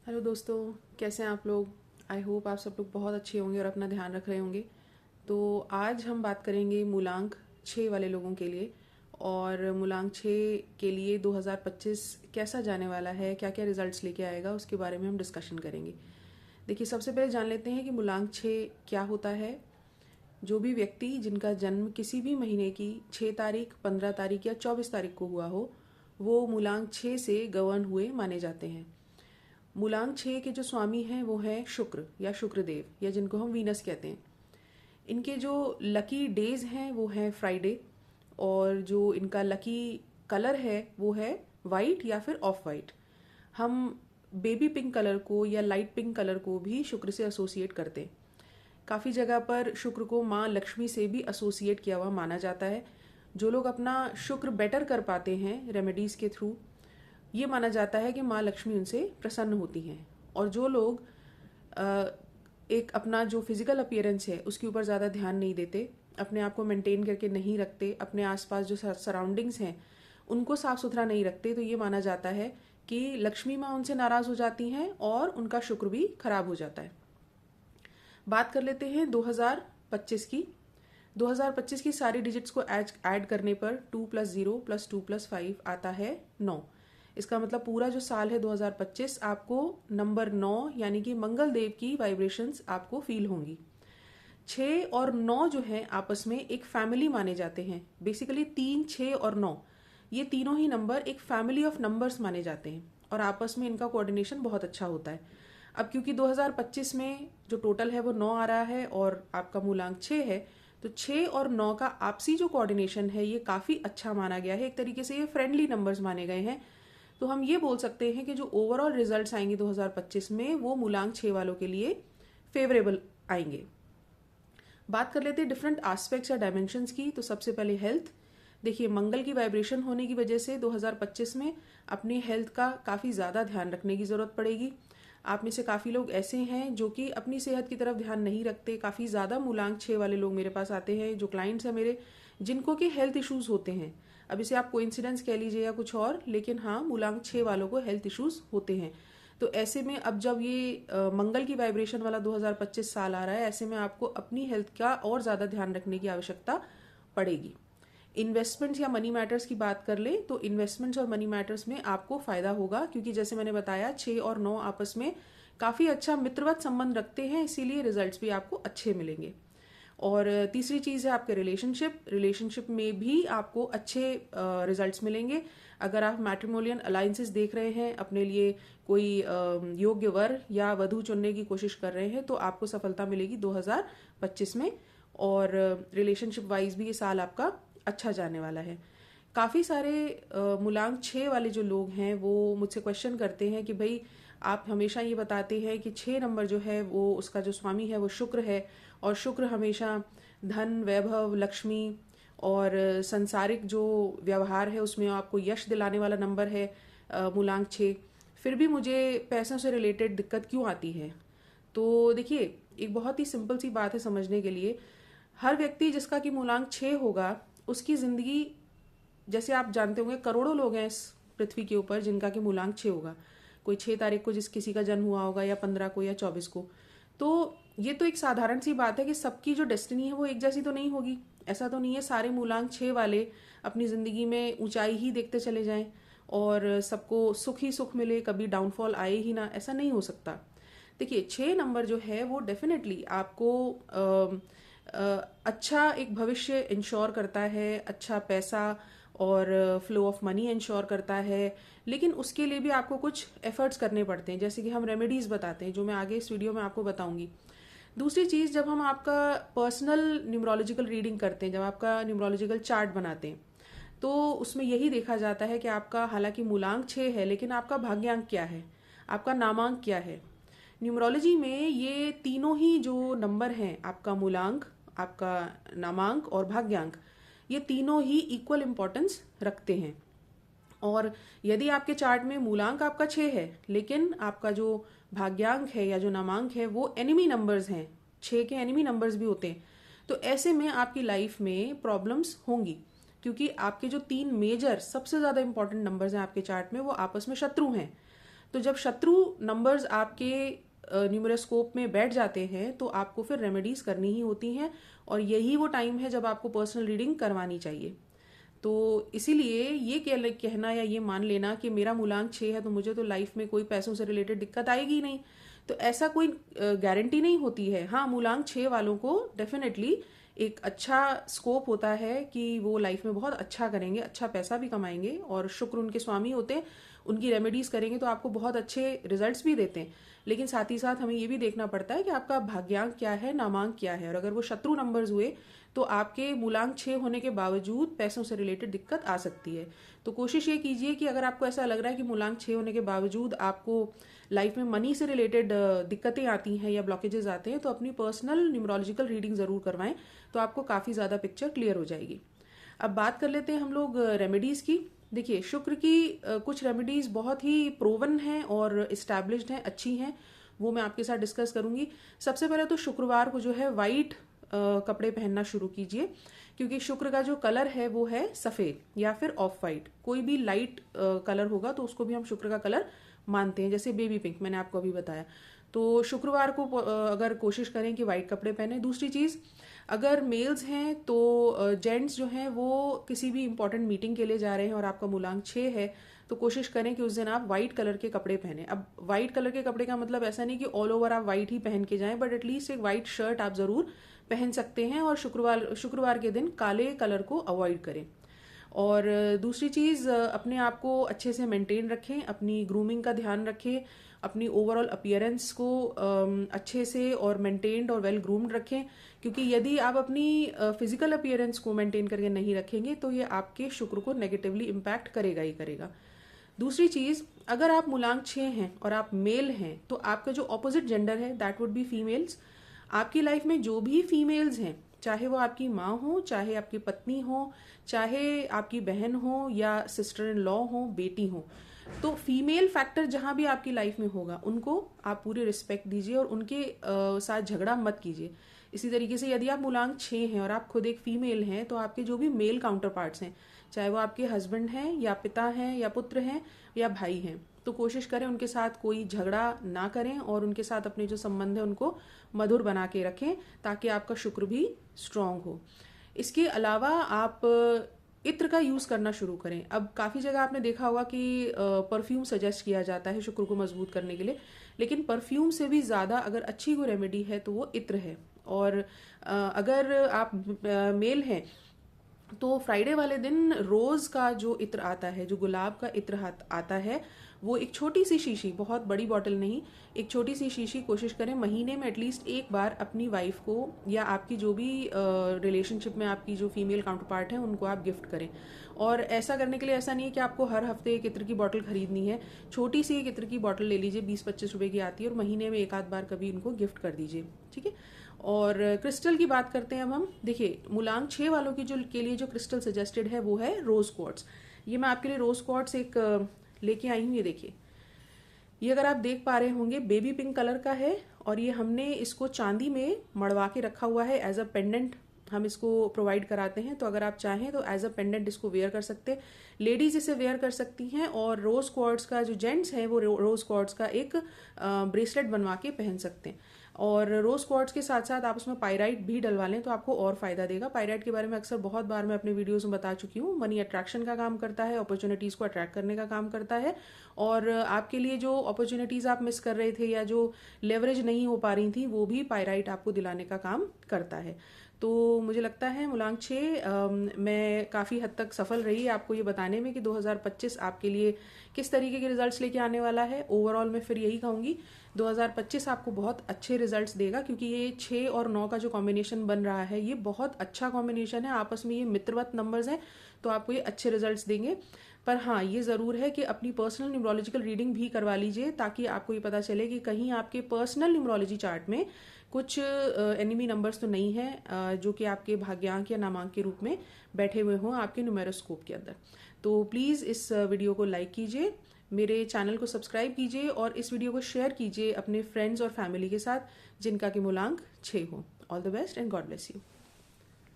Hello दोस्तों, कैसे हैं आप लोग। आई होप आप सब लोग बहुत अच्छे होंगे और अपना ध्यान रख रहे होंगे। तो आज हम बात करेंगे मूलांक 6 वाले लोगों के लिए। और मूलांक 6 के लिए 2025 कैसा जाने वाला है, क्या क्या रिजल्ट्स लेके आएगा, उसके बारे में हम डिस्कशन करेंगे। देखिए, सबसे पहले जान लेते हैं कि मूलांक 6 क्या होता है। जो भी व्यक्ति जिनका जन्म किसी भी महीने की 6 तारीख, 15 तारीख या 24 तारीख को हुआ हो, वो मूलांक 6 से गवर्न हुए माने जाते हैं। मूलांक 6 के जो स्वामी हैं वो है शुक्र या शुक्रदेव, या जिनको हम वीनस कहते हैं। इनके जो लकी डेज हैं वो है फ्राइडे, और जो इनका लकी कलर है वो है वाइट या फिर ऑफ वाइट। हम बेबी पिंक कलर को या लाइट पिंक कलर को भी शुक्र से एसोसिएट करते हैं। काफ़ी जगह पर शुक्र को माँ लक्ष्मी से भी एसोसिएट किया हुआ माना जाता है। जो लोग अपना शुक्र बेटर कर पाते हैं रेमेडीज़ के थ्रू, ये माना जाता है कि माँ लक्ष्मी उनसे प्रसन्न होती हैं। और जो लोग एक अपना जो फिजिकल अपीयरेंस है उसके ऊपर ज़्यादा ध्यान नहीं देते, अपने आप को मेंटेन करके नहीं रखते, अपने आसपास जो सराउंडिंग्स हैं उनको साफ सुथरा नहीं रखते, तो ये माना जाता है कि लक्ष्मी माँ उनसे नाराज़ हो जाती हैं और उनका शुक्र भी खराब हो जाता है। बात कर लेते हैं 2025 की। 2025 की सारी डिजिट्स को ऐड करने पर 2 + 0 + 2 + 5 आता है 9। इसका मतलब पूरा जो साल है 2025 आपको नंबर 9 यानी कि मंगल देव की वाइब्रेशंस आपको फील होंगी। 6 और 9 जो है आपस में एक फैमिली माने जाते हैं। बेसिकली 3, 6 और 9 ये तीनों ही नंबर एक फैमिली ऑफ नंबर्स माने जाते हैं और आपस में इनका कोऑर्डिनेशन बहुत अच्छा होता है। अब क्योंकि 2025 में जो टोटल है वो 9 आ रहा है और आपका मूलांक 6 है, तो 6 और 9 का आपसी जो कोऑर्डिनेशन है ये काफ़ी अच्छा माना गया है। एक तरीके से ये फ्रेंडली नंबर्स माने गए हैं। तो हम ये बोल सकते हैं कि जो ओवरऑल रिजल्ट्स आएंगे 2025 में वो मूलांक 6 वालों के लिए फेवरेबल आएंगे। बात कर लेते हैं डिफरेंट एस्पेक्ट्स या डायमेंशंस की। तो सबसे पहले हेल्थ। देखिए, मंगल की वाइब्रेशन होने की वजह से 2025 में अपनी हेल्थ का काफ़ी ज़्यादा ध्यान रखने की ज़रूरत पड़ेगी। आप में से काफ़ी लोग ऐसे हैं जो कि अपनी सेहत की तरफ ध्यान नहीं रखते। काफ़ी ज़्यादा मूलांक 6 वाले लोग मेरे पास आते हैं, जो क्लाइंट्स हैं मेरे, जिनको कि हेल्थ इश्यूज़ होते हैं। अब इसे आप कोइंसिडेंस कह लीजिए या कुछ और, लेकिन हाँ, मूलांक 6 वालों को हेल्थ इश्यूज़ होते हैं। तो ऐसे में अब जब ये मंगल की वाइब्रेशन वाला 2025 साल आ रहा है, ऐसे में आपको अपनी हेल्थ का और ज़्यादा ध्यान रखने की आवश्यकता पड़ेगी। इन्वेस्टमेंट्स या मनी मैटर्स की बात कर ले तो इन्वेस्टमेंट्स और मनी मैटर्स में आपको फायदा होगा, क्योंकि जैसे मैंने बताया 6 और 9 आपस में काफ़ी अच्छा मित्रवत संबंध रखते हैं, इसीलिए रिजल्ट्स भी आपको अच्छे मिलेंगे। और तीसरी चीज़ है आपके रिलेशनशिप में भी आपको अच्छे रिजल्ट्स मिलेंगे। अगर आप मैट्रिमोनियल अलायंसेस देख रहे हैं, अपने लिए कोई योग्य वर या वधू चुनने की कोशिश कर रहे हैं, तो आपको सफलता मिलेगी 2025 में। और रिलेशनशिप वाइज भी ये साल आपका अच्छा जाने वाला है। काफ़ी सारे मूलांक 6 वाले जो लोग हैं वो मुझसे क्वेश्चन करते हैं कि भाई, आप हमेशा ये बताते हैं कि 6 नंबर जो है वो उसका जो स्वामी है वो शुक्र है, और शुक्र हमेशा धन, वैभव, लक्ष्मी और संसारिक जो व्यवहार है उसमें आपको यश दिलाने वाला नंबर है मूलांक 6। फिर भी मुझे पैसों से रिलेटेड दिक्कत क्यों आती है? तो देखिए, एक बहुत ही सिंपल सी बात है समझने के लिए। हर व्यक्ति जिसका कि मूलांक 6 होगा, उसकी ज़िंदगी, जैसे आप जानते होंगे, करोड़ों लोग हैं इस पृथ्वी के ऊपर जिनका कि मूलांक 6 होगा। कोई 6 तारीख को किसी का जन्म हुआ होगा, या 15 को या 24 को। तो ये तो एक साधारण सी बात है कि सबकी जो डेस्टिनी है वो एक जैसी तो नहीं होगी। ऐसा तो नहीं है सारे मूलांक 6 वाले अपनी ज़िंदगी में ऊंचाई ही देखते चले जाएं और सबको सुख ही सुख मिले, कभी डाउनफॉल आए ही ना, ऐसा नहीं हो सकता। देखिए, 6 नंबर जो है वो डेफिनेटली आपको अच्छा एक भविष्य इंश्योर करता है, अच्छा पैसा और फ्लो ऑफ मनी इंश्योर करता है। लेकिन उसके लिए भी आपको कुछ एफर्ट्स करने पड़ते हैं, जैसे कि हम रेमेडीज़ बताते हैं, जो मैं आगे इस वीडियो में आपको बताऊंगी। दूसरी चीज़, जब हम आपका पर्सनल न्यूमरोलॉजिकल रीडिंग करते हैं, जब आपका न्यूमरोलॉजिकल चार्ट बनाते हैं, तो उसमें यही देखा जाता है कि आपका हालांकि मूलांक 6 है, लेकिन आपका भाग्यांक क्या है, आपका नामांक क्या है। न्यूमरोलॉजी में ये तीनों ही जो नंबर हैं, आपका मूलांक, आपका नामांक और भाग्यांक, ये तीनों ही इक्वल इम्पोर्टेंस रखते हैं। और यदि आपके चार्ट में मूलांक आपका 6 है, लेकिन आपका जो भाग्यांक है या जो नामांक है वो एनिमी नंबर्स हैं, 6 के एनिमी नंबर्स भी होते हैं, तो ऐसे में आपकी लाइफ में प्रॉब्लम्स होंगी, क्योंकि आपके जो 3 मेजर सबसे ज़्यादा इंपॉर्टेंट नंबर्स हैं आपके चार्ट में वो आपस में शत्रु हैं। तो जब शत्रु नंबर्स आपके न्यूमरोस्कोप में बैठ जाते हैं तो आपको फिर रेमेडीज करनी ही होती हैं, और यही वो टाइम है जब आपको पर्सनल रीडिंग करवानी चाहिए। तो इसीलिए ये कहना या ये मान लेना कि मेरा मूलांक 6 है तो मुझे तो लाइफ में कोई पैसों से रिलेटेड दिक्कत आएगी नहीं, तो ऐसा कोई गारंटी नहीं होती है। हाँ, मूलांक 6 वालों को डेफिनेटली एक अच्छा स्कोप होता है कि वो लाइफ में बहुत अच्छा करेंगे, अच्छा पैसा भी कमाएंगे, और शुक्र उनके स्वामी होते हैं, उनकी रेमेडीज करेंगे तो आपको बहुत अच्छे रिजल्ट्स भी देते हैं। लेकिन साथ ही साथ हमें ये भी देखना पड़ता है कि आपका भाग्यांक क्या है, नामांक क्या है, और अगर वो शत्रु नंबर्स हुए तो आपके मूलांक 6 होने के बावजूद पैसों से रिलेटेड दिक्कत आ सकती है। तो कोशिश ये कीजिए कि अगर आपको ऐसा लग रहा है कि मूलांक 6 होने के बावजूद आपको लाइफ में मनी से रिलेटेड दिक्कतें आती हैं या ब्लॉकेजेस आते हैं, तो अपनी पर्सनल न्यूमरोलॉजिकल रीडिंग जरूर करवाएं, तो आपको काफी ज्यादा पिक्चर क्लियर हो जाएगी। अब बात कर लेते हैं हम लोग रेमेडीज की। देखिए, शुक्र की कुछ रेमेडीज बहुत ही प्रोवन हैं और इस्टेब्लिश्ड हैं, अच्छी हैं, वो मैं आपके साथ डिस्कस करूंगी। सबसे पहले तो शुक्रवार को जो है वाइट कपड़े पहनना शुरू कीजिए, क्योंकि शुक्र का जो कलर है वो है सफेद या फिर ऑफ वाइट, कोई भी लाइट कलर होगा तो उसको भी हम शुक्र का कलर मानते हैं, जैसे बेबी पिंक मैंने आपको अभी बताया। तो शुक्रवार को अगर कोशिश करें कि वाइट कपड़े पहने। दूसरी चीज, अगर मेल्स हैं तो जेंट्स जो हैं वो किसी भी इंपॉर्टेंट मीटिंग के लिए जा रहे हैं और आपका मूलांक 6 है, तो कोशिश करें कि उस दिन आप व्हाइट कलर के कपड़े पहने। अब व्हाइट कलर के कपड़े का मतलब ऐसा नहीं कि ऑल ओवर आप व्हाइट ही पहन के जाएं, बट एटलीस्ट एक व्हाइट शर्ट आप जरूर पहन सकते हैं, और शुक्रवार के दिन काले कलर को अवॉइड करें। और दूसरी चीज, अपने आप को अच्छे से मेंटेन रखें, अपनी ग्रूमिंग का ध्यान रखें, अपनी ओवरऑल अपीयरेंस को अच्छे से और मेंटेन्ड और वेल ग्रूम्ड रखें, क्योंकि यदि आप अपनी फिजिकल अपीयरेंस को मेंटेन करके नहीं रखेंगे तो ये आपके शुक्र को नेगेटिवली इम्पैक्ट करेगा ही करेगा। दूसरी चीज, अगर आप मूलांक 6 हैं और आप मेल हैं तो आपका जो ऑपोजिट जेंडर है दैट वुड बी फीमेल्स। आपकी लाइफ में जो भी फीमेल्स हैं, चाहे वो आपकी माँ हो, चाहे आपकी पत्नी हो, चाहे आपकी बहन हो या सिस्टर इन लॉ हो, बेटी हो, तो फीमेल फैक्टर जहां भी आपकी लाइफ में होगा उनको आप पूरी रिस्पेक्ट दीजिए और उनके साथ झगड़ा मत कीजिए। इसी तरीके से यदि आप मूलांक 6 हैं और आप खुद एक फीमेल हैं, तो आपके जो भी मेल काउंटर पार्ट्स हैं, चाहे वो आपके हस्बैंड हैं या पिता हैं या पुत्र हैं या भाई हैं, तो कोशिश करें उनके साथ कोई झगड़ा ना करें और उनके साथ अपने जो संबंध है उनको मधुर बना के रखें, ताकि आपका शुक्र भी स्ट्रांग हो। इसके अलावा आप इत्र का यूज करना शुरू करें। अब काफी जगह आपने देखा होगा कि परफ्यूम सजेस्ट किया जाता है शुक्र को मजबूत करने के लिए, लेकिन परफ्यूम से भी ज्यादा अगर अच्छी कोई रेमेडी है तो वो इत्र है। और अगर आप मेल हैं तो फ्राइडे वाले दिन रोज का जो इत्र आता है, जो गुलाब का इत्र आता है, वो एक छोटी सी शीशी, बहुत बड़ी बॉटल नहीं, एक छोटी सी शीशी कोशिश करें महीने में एटलीस्ट एक बार अपनी वाइफ को या आपकी जो भी रिलेशनशिप में आपकी जो फीमेल काउंटर पार्ट है उनको आप गिफ्ट करें। और ऐसा करने के लिए ऐसा नहीं है कि आपको हर हफ्ते एक इत्र की बॉटल खरीदनी है, छोटी सी एक इत्र की बॉटल ले लीजिए, 20-25 रुपए की आती है, और महीने में एक आध बार कभी उनको गिफ्ट कर दीजिए, ठीक है। और क्रिस्टल की बात करते हैं अब हम। देखिए, मूलांक 6 वालों की जो के लिए जो क्रिस्टल सजेस्टेड है वो है रोज क्वार्ट्ज। ये मैं आपके लिए रोज क्वार्ट्ज एक लेके आई हूँ। ये देखिए, ये अगर आप देख पा रहे होंगे बेबी पिंक कलर का है, और ये हमने इसको चांदी में मड़वा के रखा हुआ है एज अ पेंडेंट, हम इसको प्रोवाइड कराते हैं। तो अगर आप चाहें तो एज अ पेंडेंट इसको वेयर कर सकते हैं, लेडीज इसे वेयर कर सकती हैं, और रोज क्वार्ट्ज का जो जेंट्स है वो रोज क्वार्ट्ज का एक ब्रेसलेट बनवा के पहन सकते हैं। और रोज क्वार्ट्ज के साथ साथ आप उसमें पायराइट भी डलवा लें तो आपको और फायदा देगा। पायराइट के बारे में अक्सर बहुत बार मैं अपने वीडियोस में बता चुकी हूँ। मनी अट्रैक्शन का काम करता है, अपॉर्चुनिटीज को अट्रैक्ट करने का काम करता है, और आपके लिए जो अपॉर्चुनिटीज आप मिस कर रहे थे या जो लेवरेज नहीं हो पा रही थी वो भी पायराइट आपको दिलाने का काम करता है। तो मुझे लगता है मूलांक 6 मैं काफ़ी हद तक सफल रही आपको ये बताने में कि 2025 आपके लिए किस तरीके के रिजल्ट्स लेके आने वाला है। ओवरऑल मैं फिर यही कहूँगी 2025 आपको बहुत अच्छे रिजल्ट्स देगा, क्योंकि ये 6 और 9 का जो कॉम्बिनेशन बन रहा है ये बहुत अच्छा कॉम्बिनेशन है, आपस में ये मित्रवत नंबर्स हैं, तो आपको ये अच्छे रिजल्ट्स देंगे। पर हाँ, ये ज़रूर है कि अपनी पर्सनल न्यूमरोलॉजिकल रीडिंग भी करवा लीजिए, ताकि आपको ये पता चले कि कहीं आपके पर्सनल न्यूमरोलॉजी चार्ट में कुछ एनिमी नंबर्स तो नहीं है जो कि आपके भाग्यांक या नामांक के रूप में बैठे हुए हों आपके न्यूमेरोस्कोप के अंदर। तो प्लीज़ इस वीडियो को लाइक कीजिए, मेरे चैनल को सब्सक्राइब कीजिए, और इस वीडियो को शेयर कीजिए अपने फ्रेंड्स और फैमिली के साथ जिनका कि मूलांक 6 हो। All the best and God bless you.